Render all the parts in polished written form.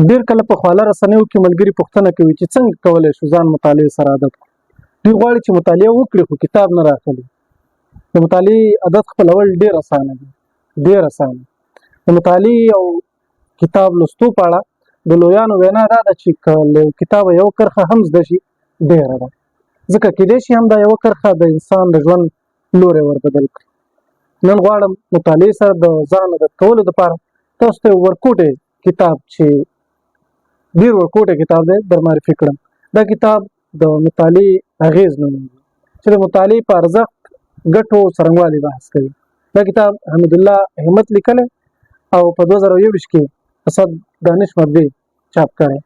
ډېر کله په خواله رسنیو کې ملګري پوښتنه کوي چې څنګه کولی شو ځان مطالعې سره عادت کړو. دوی غواړي چې مطالعه وکړي خو کتاب نه راخلي. د مطالعې عادت خپلول ډېر اسانه دي، ډېر اسانه. د مطالعې او کتاب لوستو په اړه د لویانو وینا دا ده چې که له کتابه یو کرښه هم زده شي ډېره ده، ځکه کیدای شي هم دا یوه کرښه د انسان د ژوند لوری وربدل کړي. نن غواړم مطالعې سره د ځان عادت کولو دپاره تاسو ته ورکوټی کتاب چې ډېر ورکوټی کتاب دی در معرفي کړم. دا کتاب د مطالعې اغېز نومیږي چې د مطالعې په ارزښت، ګټو او څرنګوالي بحث کوي. دا کتاب حمیدالله همت لیکلی او په 2021 کې اسد دانش مطبعې چاپ کړی.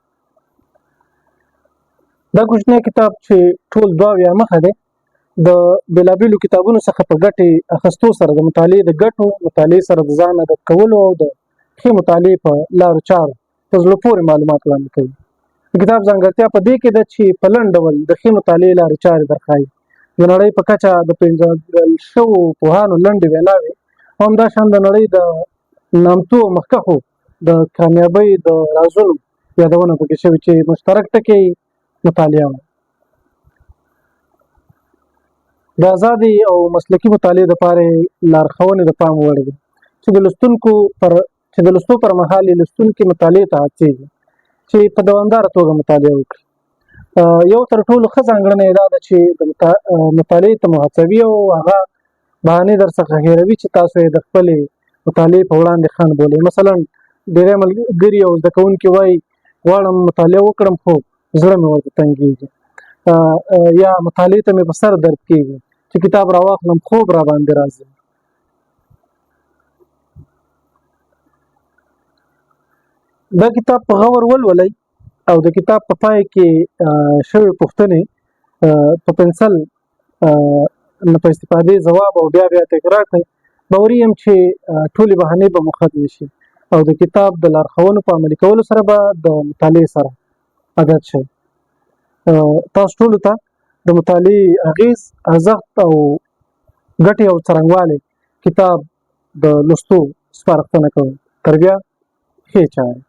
دا کوچنی کتاب چې ټول 2 مخه دی د بېلابېلو کتابونو څخه په ګټې اخیستو سره د مطالعې د ګټو، مطالعې سره د ځان عادت کولو او د ښې مطالعې په لارو چارو په زړه پورې معلومات وړاندې کوي. د کتاب ځانګړتیا په دې کې ده چې په لنډ ډول د ښې مطالعې لارې چارې درښایي. د نړۍ په کچه د پېژندل شوو پوهانو لنډې ویناوې او همداشان د نړۍ د نامتو او مخکښو د کامیابۍ د رازونو یادونه پکې شوې چې مشترک ټکي مطالعه وه. د ازادې او مسلکي مطالعې دپاره لارښوونې د پام وړ دي چې د لوستو پر مهال یې لوستونکي مطالعې ته هڅېږي چې په دوامداره توګه مطالعه وکړي. یو تر ټولو ښه ځانګړنه یې دا ده چې د مطالعې ته مو هڅوي او هغه بهانې در څخه هېروي چې تاسو یې د خپلې مطالعې په وړاندې خنډ بولئ. مثلا ډېری ملګري او زده کوونکي وایي غواړم مطالعه وکړم خو زړه مې ورته تنګېږي، یا مطالعې ته مې په سر درد کېږي چې کتاب راواخلم خوب را باندې راځي. دا کتاب په غور ولولئ او د کتاب په پای کې شوې پوښتنې په پنسل په استفادې ځواب او بیا تکرار کړئ. باوري یم چې ټولې بهانې به مو ختمې شي او د کتاب د لارښوونو په عملي کولو سره به د مطالعې سره عادت شئ. تاسو ټولو ته د مطالعې اغېز، ارزښت او ګټې او څرنګوالی کتاب د لوستو سپارښتنه کوم. تر بیا ښې چارې.